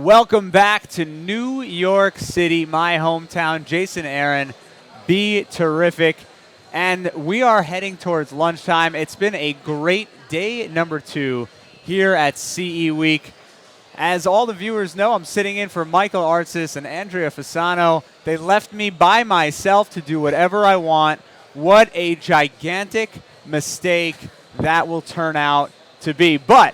Welcome back to New York City, my hometown. Jason Aaron, BeTerrific, and we are heading towards lunchtime. It's been a great day number 2 here at CE Week. As all the viewers know, I'm sitting in for Michael Artsis and Andrea Fasano. They left me by myself to do whatever I want. What a gigantic mistake that will turn out to be. But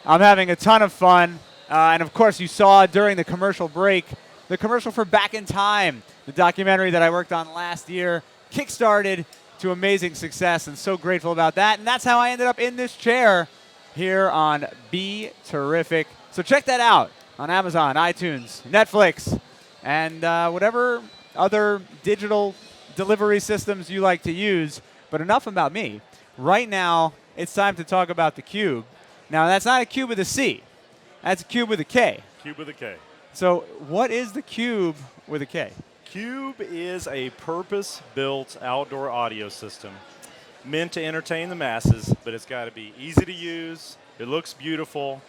I'm having a ton of fun. And of course, you saw during the commercial break, the commercial for Back in Time, the documentary that I worked on last year, kickstarted to amazing success, and so grateful about that. And that's how I ended up in this chair here on BeTerrific. So check that out on Amazon, iTunes, Netflix, and whatever other digital delivery systems you like to use. But enough about me. Right now, it's time to talk about the Kube. Now, that's not a cube with a C. That's a Kube with a K. Kube with a K. So what is the Kube with a K? Kube is a purpose-built outdoor audio system meant to entertain the masses, but it's got to be easy to use, it looks beautiful,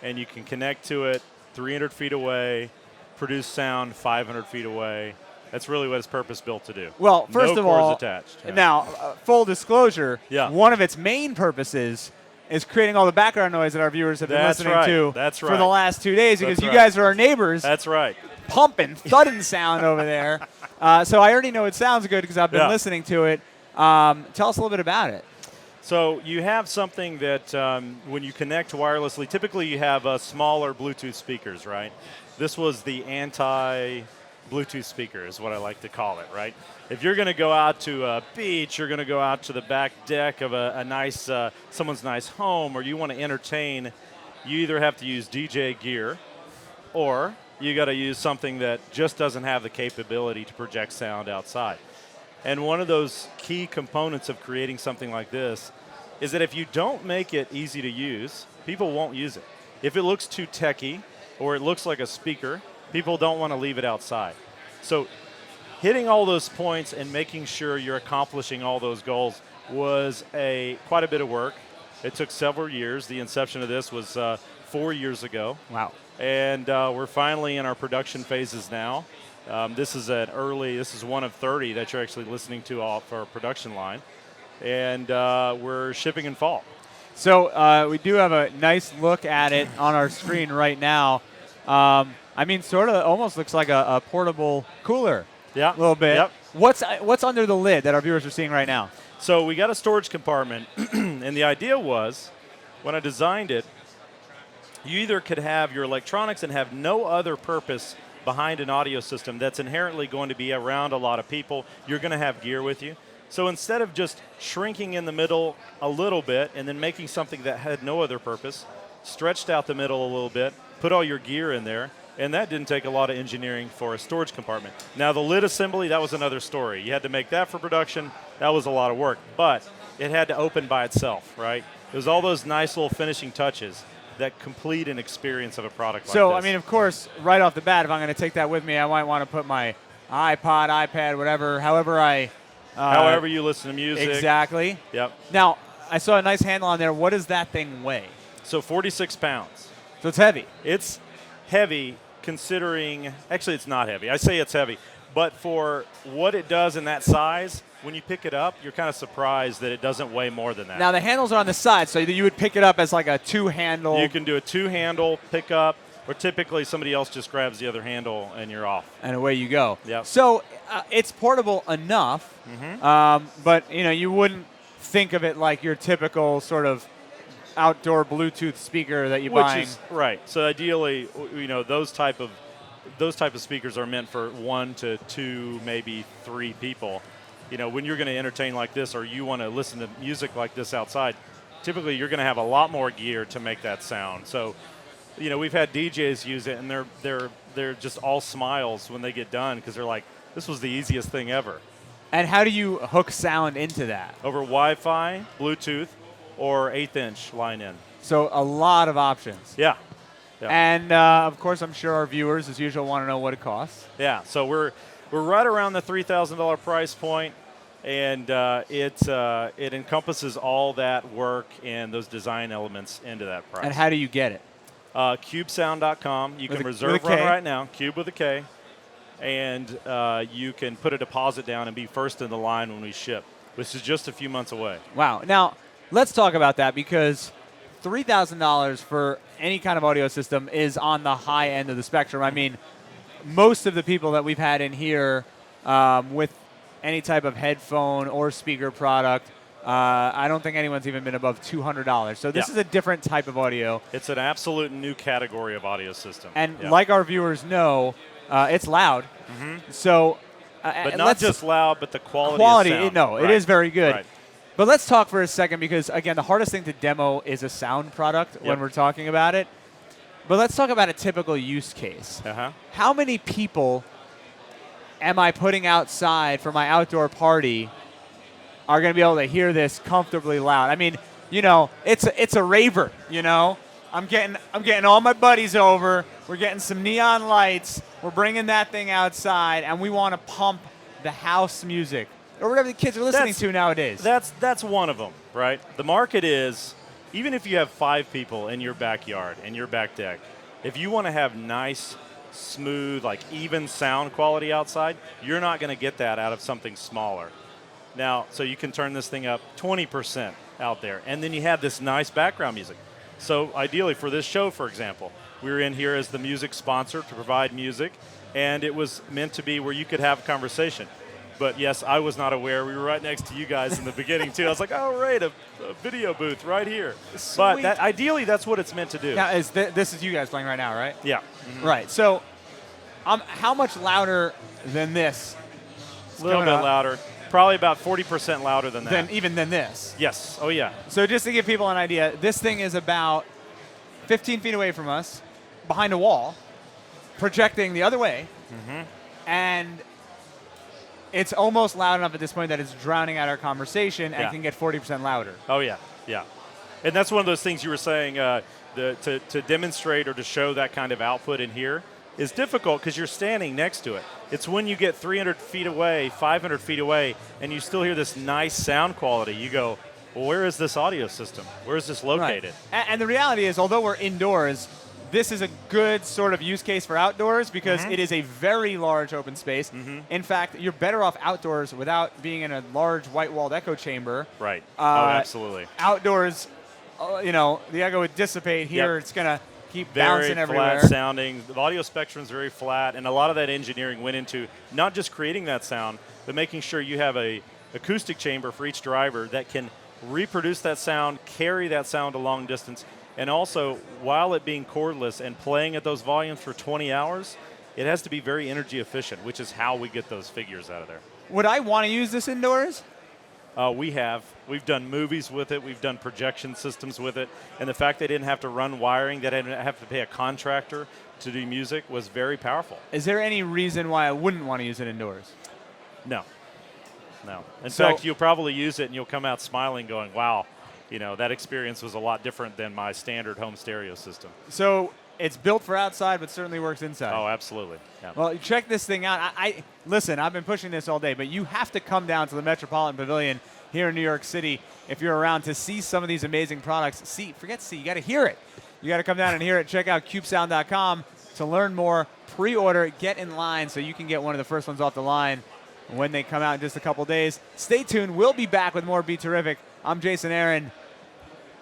and you can connect to it 300 feet away, produce sound 500 feet away. That's really what it's purpose-built to do. Well, first of all, attached. Yeah. Now, full disclosure, yeah. One of its main purposes is creating all the background noise that our viewers have been listening to for the last 2 days, because you guys are our neighbors. That's right. Pumping, thudding sound over there. So I already know it sounds good because I've been listening to it. Tell us a little bit about it. So you have something that when you connect wirelessly, typically you have smaller Bluetooth speakers, right? This was the anti-Bluetooth speaker is what I like to call it, right? If you're going to go out to a beach, you're going to go out to the back deck of a nice, someone's nice home, or you want to entertain, you either have to use DJ gear, or you got to use something that just doesn't have the capability to project sound outside. And one of those key components of creating something like this is that if you don't make it easy to use, people won't use it. If it looks too techy or it looks like a speaker, people don't want to leave it outside. So hitting all those points and making sure you're accomplishing all those goals was quite a bit of work. It took several years. The inception of this was 4 years ago. Wow. And we're finally in our production phases now. This is one of 30 that you're actually listening to off our production line. And we're shipping in fall. So we do have a nice look at it on our screen right now. I mean, sort of almost looks like a portable cooler. Yeah. A little bit. Yep. What's under the lid that our viewers are seeing right now? So we got a storage compartment, and the idea was, when I designed it, you either could have your electronics and have no other purpose behind an audio system that's inherently going to be around a lot of people. You're going to have gear with you. So instead of just shrinking in the middle a little bit and then making something that had no other purpose, stretched out the middle a little bit, put all your gear in there, and that didn't take a lot of engineering for a storage compartment. Now the lid assembly, that was another story. You had to make that for production. That was a lot of work, but it had to open by itself, right? It was all those nice little finishing touches that complete an experience of a product like this. So, I mean, of course, right off the bat, if I'm going to take that with me, I might want to put my iPod, iPad, whatever, however you listen to music. Exactly. Yep. Now, I saw a nice handle on there. What does that thing weigh? So 46 pounds. So it's heavy. It's heavy considering, actually it's not heavy. I say it's heavy, but for what it does in that size, when you pick it up, you're kind of surprised that it doesn't weigh more than that. Now the handles are on the side, so you would pick it up as like a two-handle. You can do a two-handle pickup, or typically somebody else just grabs the other handle and you're off. And away you go. Yep. So it's portable enough, but you wouldn't think of it like your typical sort of outdoor Bluetooth speaker that you buy. Right. So ideally, those type of speakers are meant for 1 to 2, maybe 3 people. When you're going to entertain like this, or you want to listen to music like this outside, typically you're going to have a lot more gear to make that sound. So, we've had DJs use it, and they're just all smiles when they get done because they're like, this was the easiest thing ever. And how do you hook sound into that? Over Wi-Fi, Bluetooth, or 1/8-inch line-in. So a lot of options. Yeah. And of course, I'm sure our viewers, as usual, want to know what it costs. Yeah. So we're right around the $3,000 price point, and it encompasses all that work and those design elements into that price. And how do you get it? Kubesound.com. You can reserve with a one K. right now. Kube with a K. And you can put a deposit down and be first in the line when we ship, which is just a few months away. Wow. Now, let's talk about that because $3,000 for any kind of audio system is on the high end of the spectrum. I mean, most of the people that we've had in here with any type of headphone or speaker product, I don't think anyone's even been above $200. So this is a different type of audio. It's an absolute new category of audio system. And like our viewers know, it's loud. So, but not just loud, but the quality of sound. It is very good. Right. But let's talk for a second because, again, the hardest thing to demo is a sound product when we're talking about it. But let's talk about a typical use case. How many people am I putting outside for my outdoor party are going to be able to hear this comfortably loud? I mean, you know, it's a raver, you know. I'm getting all my buddies over. We're getting some neon lights. We're bringing that thing outside, and we want to pump the house music or whatever the kids are listening to nowadays. That's one of them, right? The market is, even if you have 5 people in your backyard, in your back deck, if you want to have nice, smooth, like even sound quality outside, you're not going to get that out of something smaller. Now, so you can turn this thing up 20% out there, and then you have this nice background music. So ideally for this show, for example, we were in here as the music sponsor to provide music, and it was meant to be where you could have a conversation. But yes, I was not aware. We were right next to you guys in the beginning too. I was like, oh, right, a video booth right here. Sweet. But ideally, that's what it's meant to do. Now, this is you guys playing right now, right? Yeah. Right. So how much louder than this? A little bit louder. Probably about 40% louder than that. Even than this? Yes. Oh, yeah. So just to give people an idea, this thing is about 15 feet away from us, behind a wall, projecting the other way, and it's almost loud enough at this point that it's drowning out our conversation and can get 40% louder. Oh, yeah. Yeah. And that's one of those things you were saying, to demonstrate or to show that kind of output in here is difficult because you're standing next to it. It's when you get 300 feet away, 500 feet away, and you still hear this nice sound quality. You go, well, where is this audio system? Where is this located? Right. And the reality is, although we're indoors, this is a good sort of use case for outdoors because it is a very large open space. In fact, you're better off outdoors without being in a large white-walled echo chamber. Right. Absolutely. Outdoors, you know, the echo would dissipate. Here, it's going to keep bouncing everywhere. Very flat sounding. The audio spectrum is very flat, and a lot of that engineering went into not just creating that sound, but making sure you have a acoustic chamber for each driver that can reproduce that sound, carry that sound a long distance, and also, while it being cordless and playing at those volumes for 20 hours, it has to be very energy efficient, which is how we get those figures out of there. Would I want to use this indoors? We have. We've done movies with it. We've done projection systems with it. And the fact they didn't have to run wiring, they didn't have to pay a contractor to do music was very powerful. Is there any reason why I wouldn't want to use it indoors? No. In fact, you'll probably use it and you'll come out smiling going, wow, you know, that experience was a lot different than my standard home stereo system. So it's built for outside, but certainly works inside. Oh, absolutely. Yeah. Well, check this thing out. Listen, I've been pushing this all day, but you have to come down to the Metropolitan Pavilion here in New York City if you're around to see some of these amazing products. You got to hear it. You got to come down and hear it. Check out Kubesound.com to learn more. Pre-order, get in line so you can get one of the first ones off the line when they come out in just a couple days. Stay tuned. We'll be back with more BeTerrific. I'm Jason Aaron.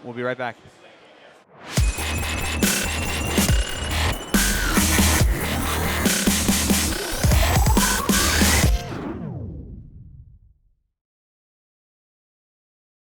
We'll be right back.